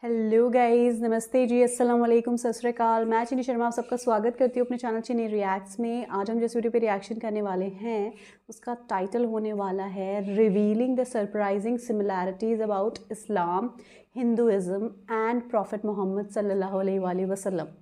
Hello guys, नमस्ते जी, अस्सलाम वालेकुम, सत श्री अकाल। मैं चिनी शर्मा आप सबका स्वागत करती हूँ अपने चैनल चिनी रिएक्ट्स में। आज हम जिस वीडियो पे रिएक्शन करने वाले हैं उसका टाइटल होने वाला है revealing the surprising similarities about Islam, Hinduism and prophet Muhammad सल्लल्लाहु अलैहि वसल्लम।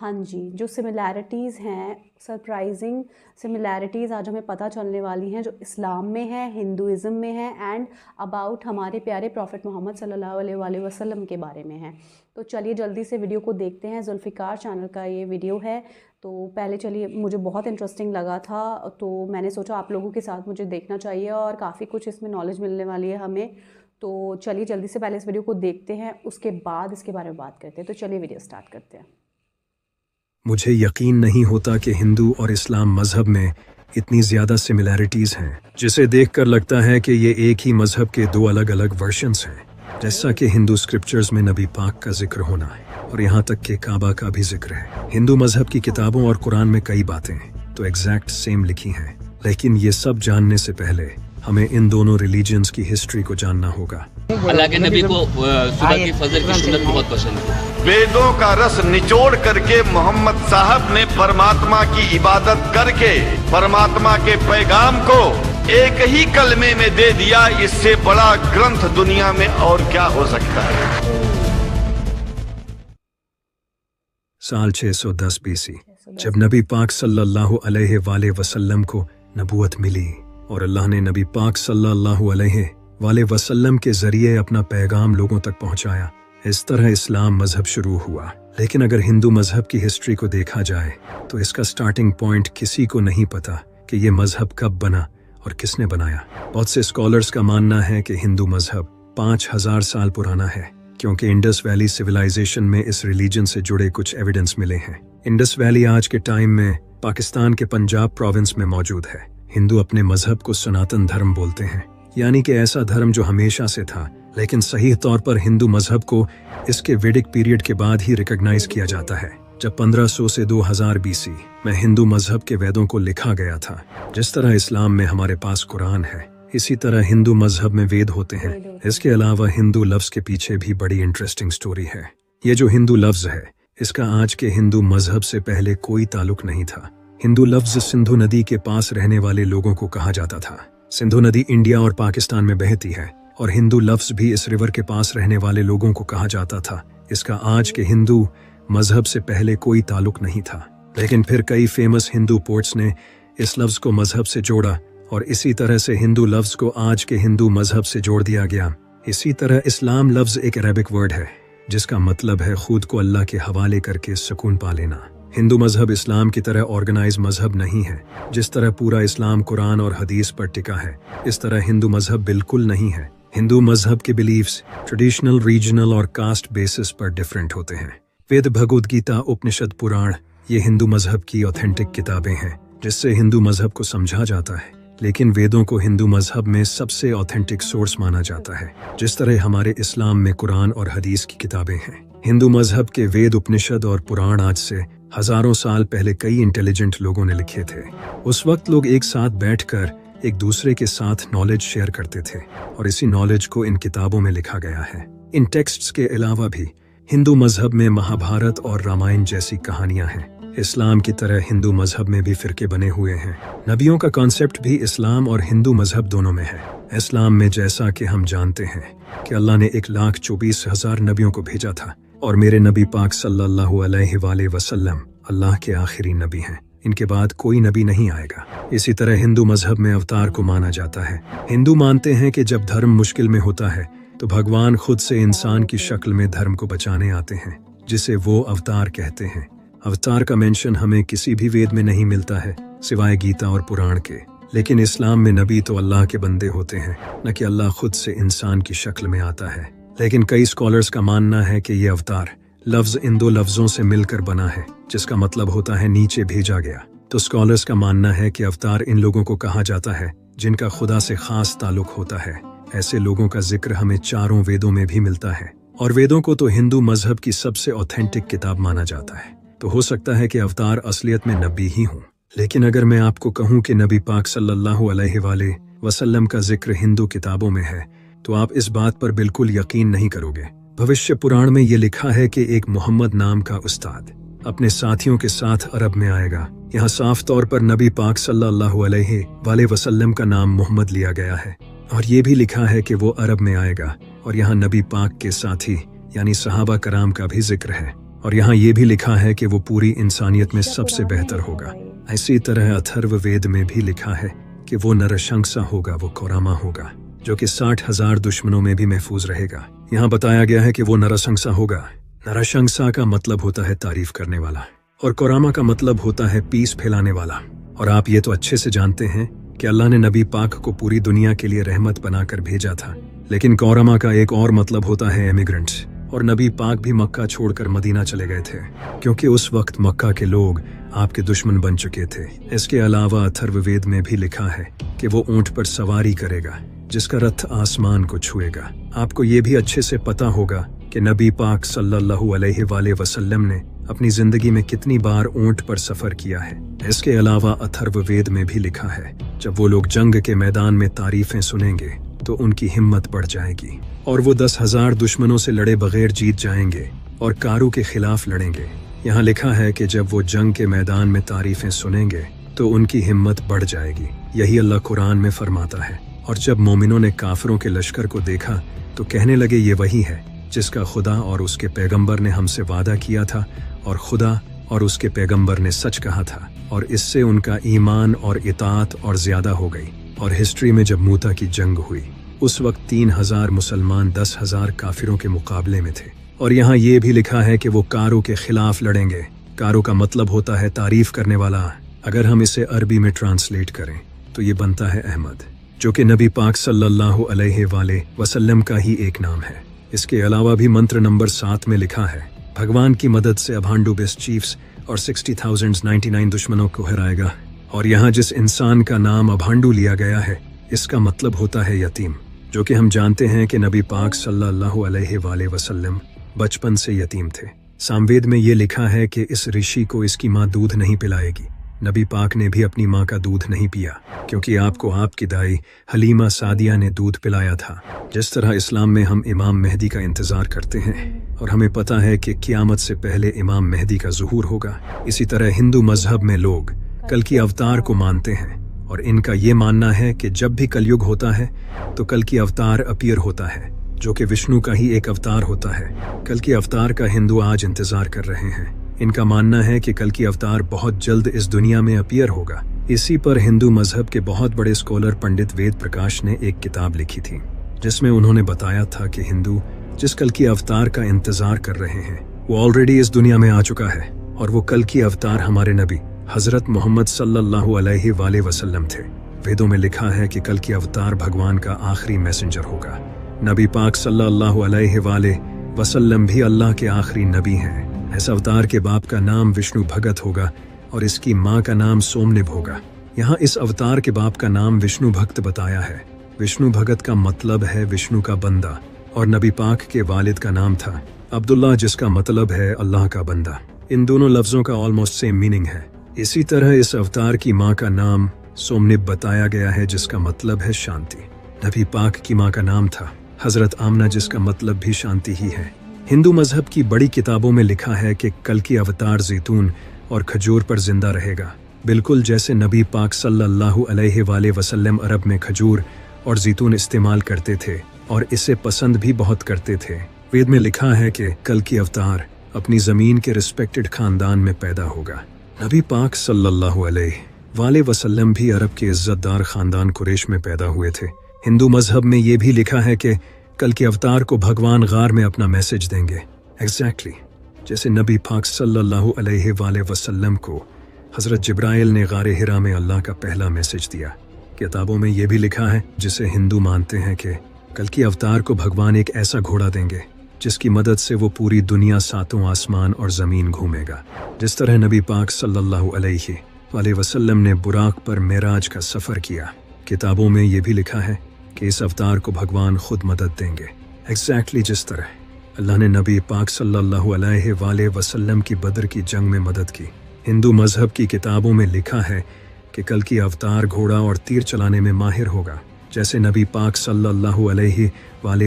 हाँ जी, जो सिमिलैरिटीज़ हैं, सरप्राइजिंग सिमिलैरिटीज़ आज हमें पता चलने वाली हैं जो इस्लाम में है, हिंदुज़म में है एंड अबाउट हमारे प्यारे प्रॉफिट मोहम्मद सल्लल्लाहु अलैहि वसल्लम के बारे में है। तो चलिए जल्दी से वीडियो को देखते हैं। जुल्फ़िकार चैनल का ये वीडियो है। तो पहले चलिए, मुझे बहुत इंटरेस्टिंग लगा था तो मैंने सोचा आप लोगों के साथ मुझे देखना चाहिए और काफ़ी कुछ इसमें नॉलेज मिलने वाली है हमें। तो चलिए जल्दी से पहले इस वीडियो को देखते हैं, उसके बाद इसके बारे में बात करते हैं। तो चलिए वीडियो स्टार्ट करते हैं। मुझे यकीन नहीं होता कि हिंदू और इस्लाम मज़हब में इतनी ज़्यादा सिमिलैरिटीज़ हैं, जिसे देखकर लगता है कि ये एक ही मज़हब के दो अलग अलग वर्जन्स हैं। जैसा कि हिंदू स्क्रिप्चर्स में नबी पाक का जिक्र होना है और यहाँ तक कि काबा का भी जिक्र है। हिंदू मज़हब की किताबों और कुरान में कई बातें तो एग्जैक्ट सेम लिखी हैं, लेकिन ये सब जानने से पहले हमें इन दोनों रिलीजन्स की हिस्ट्री को जानना होगा। अल्लाह के नबी को सुबह की फजर की सुन्नत बहुत पसंद थी। वेदों का रस निचोड़ करके मोहम्मद साहब ने परमात्मा की इबादत करके परमात्मा के पैगाम को एक ही कलमे में दे दिया। इससे बड़ा ग्रंथ दुनिया में और क्या हो सकता है। साल 610 BC जब नबी पाक सल्लल्लाहु अलैहि वसल्लम को नबूवत मिली और अल्लाह ने नबी पाक सल्लल्लाहु अलैहि वसल्लम के जरिए अपना पैगाम लोगों तक पहुंचाया, इस तरह इस्लाम मजहब शुरू हुआ। लेकिन अगर हिंदू मजहब की हिस्ट्री को देखा जाए तो इसका स्टार्टिंग पॉइंट किसी को नहीं पता कि ये मजहब कब बना और किसने बनाया। बहुत से स्कॉलर्स का मानना है कि हिंदू मजहब 5000 साल पुराना है, क्योंकि इंडस वैली सिविलाइजेशन में इस रिलीजन से जुड़े कुछ एविडेंस मिले हैं। इंडस वैली आज के टाइम में पाकिस्तान के पंजाब प्रोविंस में मौजूद है। हिंदू अपने मजहब को सनातन धर्म बोलते हैं, यानी कि ऐसा धर्म जो हमेशा से था, लेकिन सही तौर पर हिंदू मजहब को इसके वैदिक पीरियड के बाद ही रिकॉग्नाइज किया जाता है, जब 1500 से 2000 BC में हिंदू मजहब के वेदों को लिखा गया था। जिस तरह इस्लाम में हमारे पास कुरान है, इसी तरह हिंदू मजहब में वेद होते हैं। इसके अलावा हिंदू लफ्ज के पीछे भी बड़ी इंटरेस्टिंग स्टोरी है। ये जो हिंदू लफ्ज है, इसका आज के हिंदू मजहब से पहले कोई ताल्लुक नहीं था। हिंदू लफ्ज सिंधु नदी के पास रहने वाले लोगों को कहा जाता था। सिंधु नदी इंडिया और पाकिस्तान में बहती है और हिंदू लफ्ज भी इस रिवर के पास रहने वाले लोगों को कहा जाता था। इसका आज के हिंदू मजहब से पहले कोई ताल्लुक नहीं था, लेकिन फिर कई फेमस हिंदू पोर्ट्स ने इस लफ्ज को मजहब से जोड़ा और इसी तरह से हिंदू लफ्ज को आज के हिंदू मजहब से जोड़ दिया गया। इसी तरह इस्लाम लफ्ज एक अरबिक वर्ड है जिसका मतलब है खुद को अल्लाह के हवाले करके सुकून पा लेना। हिंदू मजहब इस्लाम की तरह ऑर्गेनाइज मजहब नहीं है। जिस तरह पूरा इस्लाम कुरान और हदीस पर टिका है, इस तरह हिंदू मजहब बिल्कुल नहीं है। हिंदू मजहब के बिलीफ्स ट्रेडिशनल, रीजनल और कास्ट बेसिस पर डिफरेंट होते हैं। वेद, भगवद गीता, उपनिषद, पुराण ये हिंदू मजहब की ऑथेंटिक किताबें हैं जिससे हिंदू मजहब को समझा जाता है। लेकिन वेदों को हिंदू मजहब में सबसे ऑथेंटिक सोर्स माना जाता है, जिस तरह हमारे इस्लाम में कुरान और हदीस की किताबें हैं। हिंदू मजहब के वेद, उपनिषद और पुराण आज से हजारों साल पहले कई इंटेलिजेंट लोगों ने लिखे थे। उस वक्त लोग एक साथ बैठकर एक दूसरे के साथ नॉलेज शेयर करते थे और इसी नॉलेज को इन किताबों में लिखा गया है। इन टेक्स्ट्स के अलावा भी हिंदू मजहब में महाभारत और रामायण जैसी कहानियां हैं। इस्लाम की तरह हिंदू मजहब में भी फिरके बने हुए हैं। नबियों का कॉन्सेप्ट भी इस्लाम और हिंदू मजहब दोनों में है। इस्लाम में जैसा कि हम जानते हैं कि अल्लाह ने 1,24,000 नबियों को भेजा था और मेरे नबी पाक सल्लल्लाहु अलैहि वसल्लम अल्लाह के आखिरी नबी हैं। इनके बाद कोई नबी नहीं आएगा। इसी तरह हिंदू मजहब में अवतार को माना जाता है। हिंदू मानते हैं कि जब धर्म मुश्किल में होता है तो भगवान खुद से इंसान की शक्ल में धर्म को बचाने आते हैं, जिसे वो अवतार कहते हैं। अवतार का मेंशन हमें किसी भी वेद में नहीं मिलता है सिवाय गीता और पुराण के। लेकिन इस्लाम में नबी तो अल्लाह के बंदे होते हैं, न कि अल्लाह खुद से इंसान की शक्ल में आता है। लेकिन कई स्कॉलर्स का मानना है कि ये अवतार लफ्ज इन दो लफ्जों से मिलकर बना है, जिसका मतलब होता है नीचे भेजा गया। तो स्कॉलर्स का मानना है कि अवतार इन लोगों को कहा जाता है जिनका खुदा से खास ताल्लुक होता है। ऐसे लोगों का जिक्र हमें चारों वेदों में भी मिलता है और वेदों को तो हिंदू मजहब की सबसे ऑथेंटिक किताब माना जाता है। तो हो सकता है कि अवतार असलियत में नबी ही हों। लेकिन अगर मैं आपको कहूं कि नबी पाक सल्लल्लाहु अलैहि वसल्लम का जिक्र हिंदू किताबों में है, तो आप इस बात पर बिल्कुल यकीन नहीं करोगे। भविष्य पुराण में ये लिखा है कि एक मोहम्मद नाम का उस्ताद अपने साथियों के साथ अरब में आएगा। यहाँ साफ तौर पर नबी पाक सल्लल्लाहु अलैहि वसल्लम का नाम मोहम्मद लिया गया है और ये भी लिखा है कि वो अरब में आएगा और यहाँ नबी पाक के साथी यानी सहाबा कराम का भी जिक्र है और यहाँ ये भी लिखा है कि वो पूरी इंसानियत में सबसे बेहतर होगा। इसी तरह अथर्व वेद में भी लिखा है कि वो नरशंसा होगा, वो कोरामा होगा जो कि 60,000 दुश्मनों में भी महफूज रहेगा। यहाँ बताया गया है कि वो नरशंसा होगा। नरशंसा का मतलब होता है तारीफ करने वाला और कोरामा का मतलब होता है पीस फैलाने वाला। और आप ये तो अच्छे से जानते हैं कि अल्लाह ने नबी पाक को पूरी दुनिया के लिए रहमत बनाकर भेजा था, लेकिन कोरामा का एक और मतलब होता है एमिग्रेंट्स। और नबी पाक भी मक्का छोड़कर मदीना चले गए थे क्योंकि उस वक्त मक्का के लोग आपके दुश्मन बन चुके थे। इसके अलावा अथर्ववेद में भी लिखा है कि वो ऊंट पर सवारी करेगा जिसका रथ आसमान को छुएगा। आपको ये भी अच्छे से पता होगा कि नबी पाक सल्लल्लाहु अलैहि वसल्लम ने अपनी जिंदगी में कितनी बार ऊंट पर सफर किया है। इसके अलावा अथर्ववेद में भी लिखा है जब वो लोग जंग के मैदान में तारीफें सुनेंगे तो उनकी हिम्मत बढ़ जाएगी और वो 10,000 दुश्मनों से लड़े बगैर जीत जाएंगे और कारू के खिलाफ लड़ेंगे। यहाँ लिखा है कि जब वो जंग के मैदान में तारीफें सुनेंगे तो उनकी हिम्मत बढ़ जाएगी। यही अल्लाह कुरान में फरमाता है। और जब मोमिनों ने काफिरों के लश्कर को देखा तो कहने लगे ये वही है जिसका खुदा और उसके पैगंबर ने हमसे वादा किया था और खुदा और उसके पैगंबर ने सच कहा था और इससे उनका ईमान और इताअत और ज्यादा हो गई। और हिस्ट्री में जब मूता की जंग हुई उस वक्त 3,000 मुसलमान 10,000 काफिरों के मुकाबले में थे। और यहाँ ये भी लिखा है कि वो कारू के खिलाफ लड़ेंगे। कारू का मतलब होता है तारीफ करने वाला। अगर हम इसे अरबी में ट्रांसलेट करें तो ये बनता है अहमद, जो कि नबी पाक सल्लल्लाहु अलैहि वसल्लम का ही एक नाम है। इसके अलावा भी मंत्र नंबर 7 में लिखा है भगवान की मदद से अभांडू बेस्ट चीफ्स और 60,099 दुश्मनों को हराएगा। और यहाँ जिस इंसान का नाम अभांडू लिया गया है इसका मतलब होता है यतीम, जो कि हम जानते हैं कि नबी पाक सल्लल्लाहु अलैहि वसल्लम बचपन से यतीम थे। सामवेद में ये लिखा है कि इस ऋषि को इसकी माँ दूध नहीं पिलाएगी। नबी पाक ने भी अपनी माँ का दूध नहीं पिया क्योंकि आपको आपकी दाई हलीमा सादिया ने दूध पिलाया था। जिस तरह इस्लाम में हम इमाम मेहदी का इंतजार करते हैं और हमें पता है कि क़यामत से पहले इमाम मेहदी का ज़ुहूर होगा, इसी तरह हिंदू मजहब में लोग कल की अवतार को मानते हैं और इनका ये मानना है कि जब भी कलयुग होता है तो कल की अवतार अपीयर होता है, जो कि विष्णु का ही एक अवतार होता है। कल की अवतार का हिंदू आज इंतजार कर रहे हैं। इनका मानना है कि कल की अवतार बहुत जल्द इस दुनिया में अपीयर होगा। इसी पर हिंदू मजहब के बहुत बड़े स्कॉलर पंडित वेद प्रकाश ने एक किताब लिखी थी जिसमें उन्होंने बताया था कि हिंदू जिस कल की अवतार का इंतजार कर रहे हैं वो ऑलरेडी इस दुनिया में आ चुका है और वो कल की अवतार हमारे नबी हजरत मोहम्मद सल्लल्लाहु अलैहि वसल्लम थे। वेदों में लिखा है कि कल की अवतार भगवान का आखिरी मैसेंजर होगा। नबी पाक सल्लल्लाहु अलैहि वसल्लम भी अल्लाह के आखिरी नबी हैं। इस अवतार के बाप का नाम विष्णु भगत होगा और इसकी माँ का नाम सोमनिब होगा। यहाँ इस अवतार के बाप का नाम विष्णु भक्त बताया है। विष्णु भगत का मतलब है विष्णु का बंदा और नबी पाक के वालिद का नाम था अब्दुल्ला, जिसका मतलब है अल्लाह का बंदा। इन दोनों लफ्जों का ऑलमोस्ट सेम मीनिंग है। इसी तरह इस अवतार की माँ का नाम सोमनिब बताया गया है जिसका मतलब है शांति। नबी पाक की माँ का नाम था हजरत आमना, जिसका मतलब भी शांति ही है। हिंदू मजहब की बड़ी किताबों में लिखा है कि कल की अवतार जैतून और खजूर पर जिंदा रहेगा, बिल्कुल जैसे नबी पाक सल्लल्लाहु अलैहि वसल्लम अरब में खजूर और जैतून इस्तेमाल करते थे और इसे पसंद भी बहुत करते थे। वेद में लिखा है कि कल की अवतार अपनी जमीन के रिस्पेक्टेड खानदान में पैदा होगा। नबी पाक सल्लल्लाहु अलैहि वसल्लम भी अरब के इज्जतदार खानदान कुरैश में पैदा हुए थे। हिंदू मजहब में ये भी लिखा है कि कल के अवतार को भगवान गार में अपना मैसेज देंगे, एग्जैक्टली जैसे नबी पाक सल्लल्लाहु अलैहि वसल्लम को हजरत जिब्राइल ने गारे हिरा में अल्लाह का पहला मैसेज दिया। किताबों में ये भी लिखा है जिसे हिंदू मानते हैं कि कल की अवतार को भगवान एक ऐसा घोड़ा देंगे जिसकी मदद से वो पूरी दुनिया सातों आसमान और ज़मीन घूमेगा। जिस तरह नबी पाक सल्लल्लाहु अलैहि वसल्लम ने बुराक पर मेराज का सफ़र किया, किताबों में ये भी लिखा है कि इस अवतार को भगवान खुद मदद देंगे, एग्जैक्टली जिस तरह अल्लाह ने नबी पाक सल्लल्लाहु अलैहि वसल्लम की बदर की जंग में मदद की। हिंदू मजहब की किताबों में लिखा है कि कल की अवतार घोड़ा और तीर चलाने में माहिर होगा, जैसे नबी पाक सल्लल्लाहु अलैहि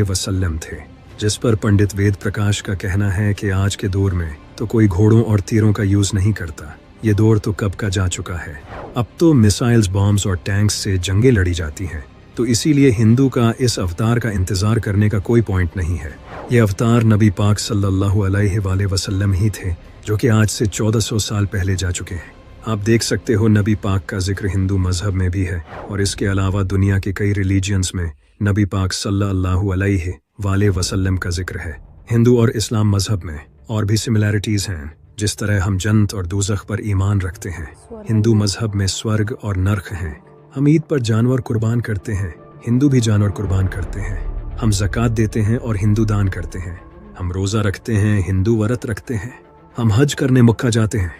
वसल्लम थे। जिस पर पंडित वेद प्रकाश का कहना है कि आज के दौर में तो कोई घोड़ों और तीरों का यूज नहीं करता। ये दौर तो कब का जा चुका है। अब तो मिसाइल्स, बॉम्ब्स और टैंक्स से जंगें लड़ी जाती हैं। तो इसीलिए हिंदू का इस अवतार का इंतजार करने का कोई पॉइंट नहीं है। ये अवतार नबी पाक सल्लल्लाहु अलैहि वसल्लम ही थे, जो कि आज से 1400 साल पहले जा चुके हैं। आप देख सकते हो नबी पाक का जिक्र हिंदू मजहब में भी है और इसके अलावा दुनिया के कई रिलीजियंस में नबी पाक सल्लल्लाहु अलैहि वसल्लम का जिक्र है। हिंदू और इस्लाम मजहब में और भी सिमिलैरिटीज हैं। जिस तरह हम जन्नत और दोज़ख पर ईमान रखते हैं, हिंदू मजहब में स्वर्ग और नरक हैं। हम ईद पर जानवर कुर्बान करते हैं, हिंदू भी जानवर कुर्बान करते हैं। हम ज़कात देते हैं और हिंदू दान करते हैं। हम रोज़ा रखते हैं, हिंदू व्रत रखते हैं। हम हज करने मक्का जाते हैं।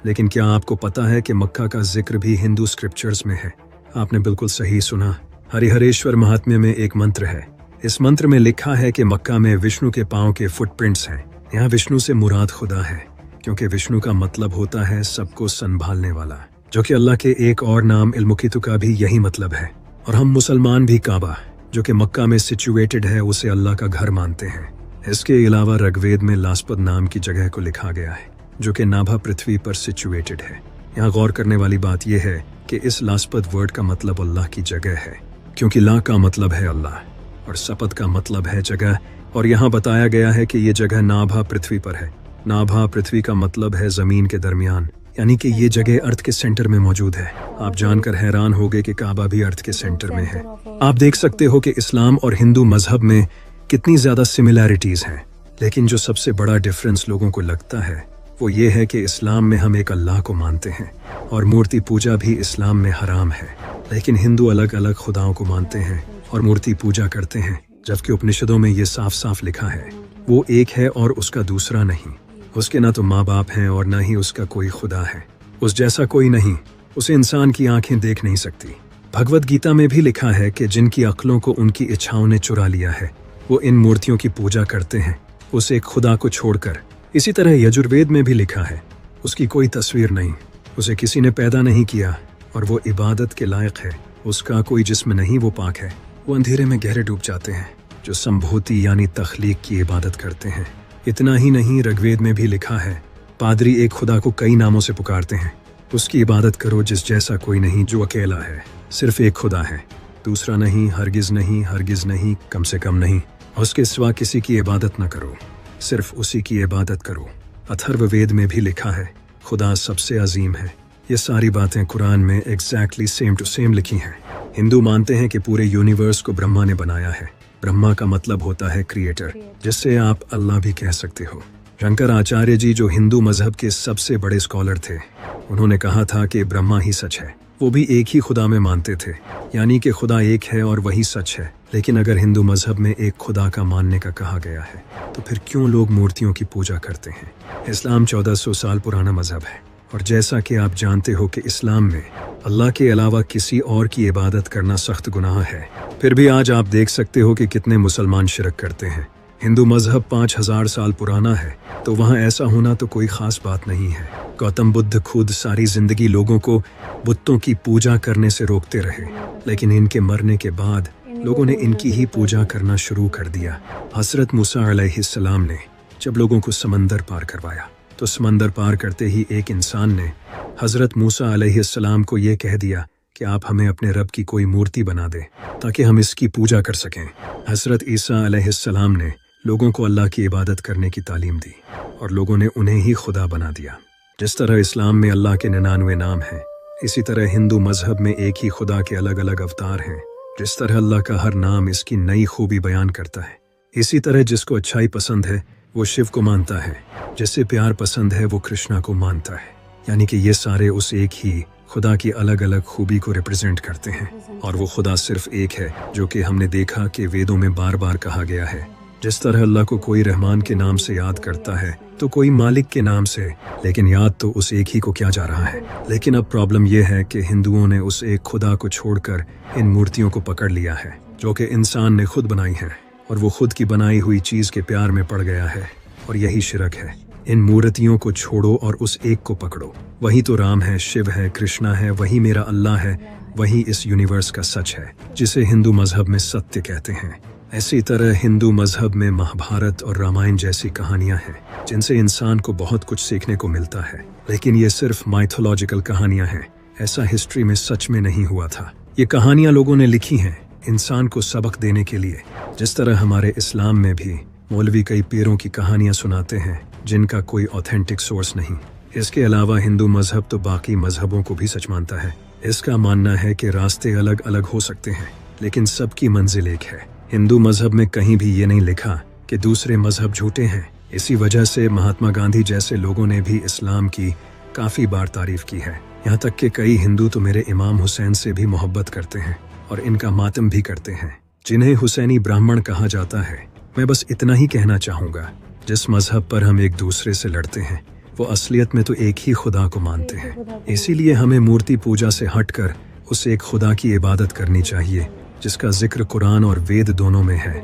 लेकिन क्या आपको पता है कि मक्का का जिक्र भी हिंदू स्क्रिप्चर्स में है? आपने बिल्कुल सही सुना। हरिहरेश्वर महात्म्य में एक मंत्र है। इस मंत्र में लिखा है कि मक्का में विष्णु के पांव के फुटप्रिंट्स हैं। यहाँ विष्णु से मुराद खुदा है, क्योंकि विष्णु का मतलब होता है सबको संभालने वाला, जो कि अल्लाह के एक और नाम इल्मुकीतु का भी यही मतलब है। और हम मुसलमान भी काबा, जो कि मक्का में सिचुएटेड है, उसे अल्लाह का घर मानते हैं। इसके अलावा ऋग्वेद में लास्पद नाम की जगह को लिखा गया है, जो कि नाभा पृथ्वी पर सिचुएटेड है। यहाँ गौर करने वाली बात यह है कि इस लास्पद वर्ड का मतलब अल्लाह की जगह है, क्योंकि ला का मतलब है अल्लाह और सपद का मतलब है जगह। और यहाँ बताया गया है कि ये जगह नाभा पृथ्वी पर है। नाभा पृथ्वी का मतलब है जमीन के दरमियान, यानी कि ये जगह अर्थ के सेंटर में मौजूद है। आप जानकर हैरान होगे कि काबा भी अर्थ के सेंटर में है। आप देख सकते हो कि इस्लाम और हिंदू मजहब में कितनी ज्यादा सिमिलैरिटीज हैं, लेकिन जो सबसे बड़ा डिफरेंस लोगों को लगता है वो ये है कि इस्लाम में हम एक अल्लाह को मानते हैं और मूर्ति पूजा भी इस्लाम में हराम है। लेकिन हिंदू अलग अलग खुदाओं को मानते हैं और मूर्ति पूजा करते हैं, जबकि उपनिषदों में ये साफ साफ लिखा है वो एक है और उसका दूसरा नहीं। उसके ना तो माँ बाप हैं और ना ही उसका कोई खुदा है। उस जैसा कोई नहीं, उसे इंसान की आंखें देख नहीं सकती। भगवत गीता में भी लिखा है कि जिनकी अक्लों को उनकी इच्छाओं ने चुरा लिया है वो इन मूर्तियों की पूजा करते हैं, उस एक खुदा को छोड़कर। इसी तरह यजुर्वेद में भी लिखा है उसकी कोई तस्वीर नहीं, उसे किसी ने पैदा नहीं किया और वो इबादत के लायक है। उसका कोई जिस्म नहीं, वो पाक है। वो अंधेरे में गहरे डूब जाते हैं जो संभूति यानी तख्लीक की इबादत करते हैं। इतना ही नहीं, ऋग्वेद में भी लिखा है पादरी एक खुदा को कई नामों से पुकारते हैं। उसकी इबादत करो जिस जैसा कोई नहीं, जो अकेला है। सिर्फ एक खुदा है, दूसरा नहीं, हरगिज नहीं, कम से कम नहीं। उसके सिवा किसी की इबादत न करो, सिर्फ उसी की इबादत करो। अथर्ववेद में भी लिखा है खुदा सबसे अजीम है। ये सारी बातें कुरान में एग्जैक्टली सेम टू सेम लिखी हैं। हिंदू मानते हैं कि पूरे यूनिवर्स को ब्रह्मा ने बनाया है। ब्रह्मा का मतलब होता है क्रिएटर, जिससे आप अल्लाह भी कह सकते हो। शंकराचार्य जी, जो हिंदू मजहब के सबसे बड़े स्कॉलर थे, उन्होंने कहा था कि ब्रह्मा ही सच है। वो भी एक ही खुदा में मानते थे, यानी कि खुदा एक है और वही सच है। लेकिन अगर हिंदू मजहब में एक खुदा का मानने का कहा गया है, तो फिर क्यों लोग मूर्तियों की पूजा करते हैं? इस्लाम 1400 साल पुराना मजहब है और जैसा कि आप जानते हो कि इस्लाम में अल्लाह के अलावा किसी और की इबादत करना सख्त गुनाह है। फिर भी आज आप देख सकते हो कि कितने मुसलमान शिरक करते हैं। हिंदू मजहब 5000 साल पुराना है, तो वहाँ ऐसा होना तो कोई खास बात नहीं है। गौतम बुद्ध खुद सारी जिंदगी लोगों को बुतों की पूजा करने से रोकते रहे, लेकिन इनके मरने के बाद लोगों ने इनकी ही पूजा करना शुरू कर दिया। हज़रत मूसा अलैहिस्सलाम ने जब लोगों को समंदर पार करवाया, तो समंदर पार करते ही एक इंसान ने हज़रत मूसा अलैहिस्सलाम को ये कह दिया कि आप हमें अपने रब की कोई मूर्ति बना दें ताकि हम इसकी पूजा कर सकें। हज़रत ईसा अलैहिस्सलाम ने लोगों को अल्लाह की इबादत करने की तालीम दी और लोगों ने उन्हें ही खुदा बना दिया। जिस तरह इस्लाम में अल्लाह के 99 नाम हैं, इसी तरह हिंदू मजहब में एक ही खुदा के अलग अलग अवतार हैं। जिस तरह अल्लाह का हर नाम इसकी नई खूबी बयान करता है, इसी तरह जिसको अच्छाई पसंद है वो शिव को मानता है, जिससे प्यार पसंद है वो कृष्णा को मानता है। यानी कि ये सारे उस एक ही खुदा की अलग अलग खूबी को रिप्रेजेंट करते हैं। और वो खुदा सिर्फ एक है, जो कि हमने देखा कि वेदों में बार बार कहा गया है। जिस तरह अल्लाह को कोई रहमान के नाम से याद करता है तो कोई मालिक के नाम से, लेकिन याद तो उस एक ही को किया जा रहा है। लेकिन अब प्रॉब्लम यह है कि हिंदुओं ने उस एक खुदा को छोड़कर इन मूर्तियों को पकड़ लिया है, जो कि इंसान ने खुद बनाई है, और वो खुद की बनाई हुई चीज के प्यार में पड़ गया है, और यही शिरक है। इन मूर्तियों को छोड़ो और उस एक को पकड़ो। वही तो राम है, शिव है, कृष्णा है, वही मेरा अल्लाह है, वही इस यूनिवर्स का सच है, जिसे हिंदू मजहब में सत्य कहते हैं। ऐसी तरह हिंदू मजहब में महाभारत और रामायण जैसी कहानियां हैं जिनसे इंसान को बहुत कुछ सीखने को मिलता है, लेकिन ये सिर्फ माइथोलॉजिकल कहानियां हैं। ऐसा हिस्ट्री में सच में नहीं हुआ था। ये कहानियां लोगों ने लिखी हैं इंसान को सबक देने के लिए। जिस तरह हमारे इस्लाम में भी मौलवी कई पीरों की कहानियां सुनाते हैं जिनका कोई ऑथेंटिक सोर्स नहीं। इसके अलावा हिंदू मजहब तो बाकी मजहबों को भी सच मानता है। इसका मानना है कि रास्ते अलग अलग हो सकते हैं लेकिन सबकी मंजिल एक है। हिंदू मजहब में कहीं भी ये नहीं लिखा कि दूसरे मजहब झूठे हैं। इसी वजह से महात्मा गांधी जैसे लोगों ने भी इस्लाम की काफी बार तारीफ की है। यहाँ तक कि कई हिंदू तो मेरे इमाम हुसैन से भी मोहब्बत करते हैं और इनका मातम भी करते हैं, जिन्हें हुसैनी ब्राह्मण कहा जाता है। मैं बस इतना ही कहना चाहूँगा, जिस मजहब पर हम एक दूसरे से लड़ते हैं वो असलियत में तो एक ही खुदा को मानते हैं। इसीलिए हमें मूर्ति पूजा से हटकर उस एक खुदा की इबादत करनी चाहिए जिसका जिक्र कुरान और वेद दोनों में है।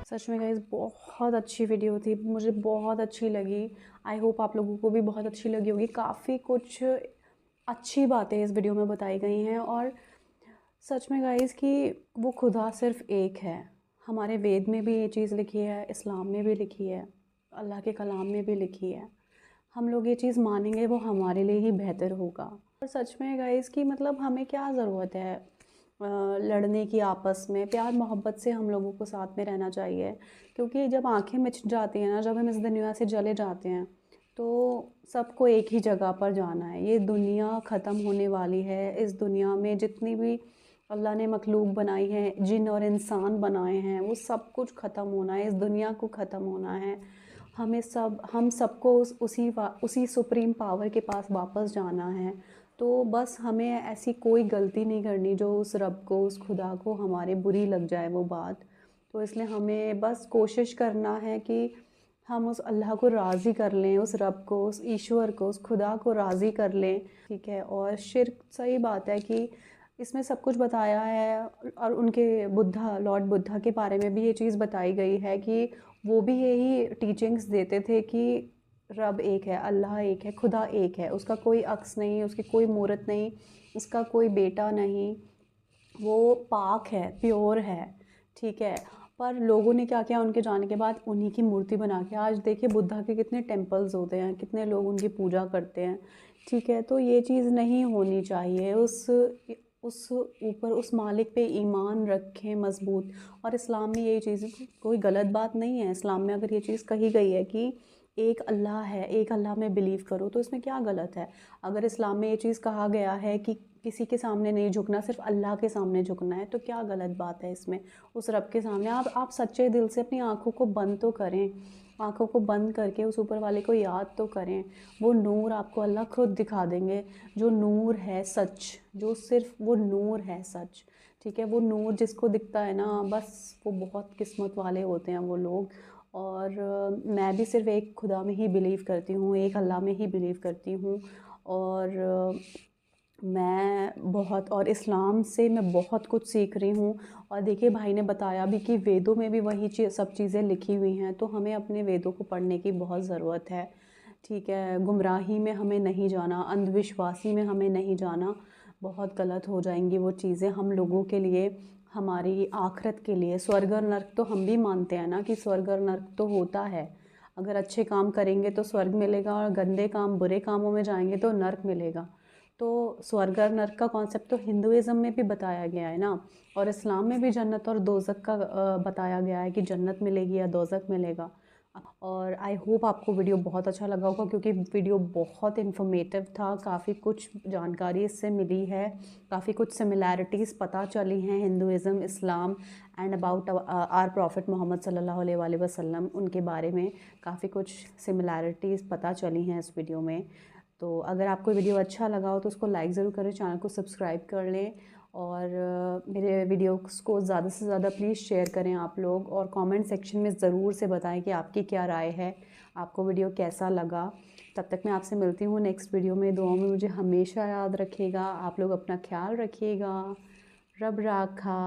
सच में गाइस बहुत अच्छी वीडियो थी, मुझे बहुत अच्छी लगी। आई होप आप लोगों को भी बहुत अच्छी लगी होगी। काफ़ी कुछ अच्छी बातें इस वीडियो में बताई गई हैं और सच में गाइस कि वो खुदा सिर्फ एक है। हमारे वेद में भी ये चीज़ लिखी है, इस्लाम में भी लिखी है, अल्लाह के कलाम में भी लिखी है। हम लोग ये चीज़ मानेंगे वो हमारे लिए ही बेहतर होगा। और सच में गाइस कि मतलब हमें क्या ज़रूरत है लड़ने की आपस में। प्यार मोहब्बत से हम लोगों को साथ में रहना चाहिए, क्योंकि जब आंखें मिच जाती हैं ना, जब हम इस दुनिया से चले जाते हैं तो सबको एक ही जगह पर जाना है। ये दुनिया ख़त्म होने वाली है। इस दुनिया में जितनी भी अल्लाह ने मखलूक बनाई है, जिन और इंसान बनाए हैं, वो सब कुछ ख़त्म होना है। इस दुनिया को ख़त्म होना है। हम सबको उसी सुप्रीम पावर के पास वापस जाना है। तो बस हमें ऐसी कोई गलती नहीं करनी जो उस रब को, उस खुदा को हमारे बुरी लग जाए वो बात। तो इसलिए हमें बस कोशिश करना है कि हम उस अल्लाह को राज़ी कर लें, उस रब को, उस ईश्वर को, उस खुदा को राज़ी कर लें। ठीक है। और शिर्क, सही बात है कि इसमें सब कुछ बताया है और उनके लॉर्ड बुद्धा के बारे में भी ये चीज़ बताई गई है कि वो भी यही टीचिंग्स देते थे कि रब एक है, अल्लाह एक है, खुदा एक है, उसका कोई अक्स नहीं, उसकी कोई मूरत नहीं, उसका कोई बेटा नहीं, वो पाक है, प्योर है। ठीक है। पर लोगों ने क्या किया, उनके जाने के बाद उन्हीं की मूर्ति बना के, आज देखिए बुद्धा के कितने टेम्पल्स होते हैं, कितने लोग उनकी पूजा करते हैं। ठीक है। तो ये चीज़ नहीं होनी चाहिए। उस मालिक पे ईमान रखें मज़बूत। और इस्लाम में यही चीज़ कोई गलत बात नहीं है। इस्लाम में अगर ये चीज़ कही गई है कि एक अल्लाह है, एक अल्लाह में बिलीव करो, तो इसमें क्या गलत है। अगर इस्लाम में ये चीज़ कहा गया है कि किसी के सामने नहीं झुकना, सिर्फ अल्लाह के सामने झुकना है, तो क्या गलत बात है इसमें। उस रब के सामने आप सच्चे दिल से अपनी आँखों को बंद तो करें, आँखों को बंद करके उस ऊपर वाले को याद तो करें। वो नूर आपको अल्लाह खुद दिखा देंगे, जो नूर है सच, जो सिर्फ वो नूर है सच। ठीक है। वो नूर जिसको दिखता है ना, बस वो बहुत किस्मत वाले होते हैं वो लोग। और मैं भी सिर्फ एक खुदा में ही बिलीव करती हूँ, एक अल्लाह में ही बिलीव करती हूँ। और और इस्लाम से मैं बहुत कुछ सीख रही हूँ। और देखिए भाई ने बताया भी कि वेदों में भी वही सब चीज़ें लिखी हुई हैं, तो हमें अपने वेदों को पढ़ने की बहुत ज़रूरत है। ठीक है। गुमराही में हमें नहीं जाना, अंधविश्वासी में हमें नहीं जाना, बहुत गलत हो जाएंगी वो चीज़ें हम लोगों के लिए, हमारी आखिरत के लिए। स्वर्ग और नर्क तो हम भी मानते हैं ना कि स्वर्ग और नर्क तो होता है। अगर अच्छे काम करेंगे तो स्वर्ग मिलेगा और गंदे काम, बुरे कामों में जाएंगे तो नर्क मिलेगा। तो स्वर्ग और नर्क का कॉन्सेप्ट तो हिंदुइज़्म में भी बताया गया है ना, और इस्लाम में भी जन्नत और दोज़ख का बताया गया है कि जन्नत मिलेगी या दोज़ख मिलेगा। और आई होप आपको वीडियो बहुत अच्छा लगा होगा, क्योंकि वीडियो बहुत इन्फॉर्मेटिव था। काफ़ी कुछ जानकारी इससे मिली है, काफ़ी कुछ सिमिलैरिटीज़ पता चली हैं Hinduism, Islam and about our prophet Muhammad सल्लल्लाहु अलैहि वसल्लम। उनके बारे में काफ़ी कुछ सिमिलैरिटीज़ पता चली हैं इस वीडियो में। तो अगर आपको वीडियो अच्छा लगा हो तो उसको लाइक ज़रूर करें, चैनल को सब्सक्राइब कर लें और मेरे वीडियोस को ज़्यादा से ज़्यादा प्लीज़ शेयर करें आप लोग। और कमेंट सेक्शन में ज़रूर से बताएं कि आपकी क्या राय है, आपको वीडियो कैसा लगा। तब तक मैं आपसे मिलती हूँ नेक्स्ट वीडियो में। दुआओं में मुझे हमेशा याद रखिएगा। आप लोग अपना ख्याल रखिएगा। रब राखा।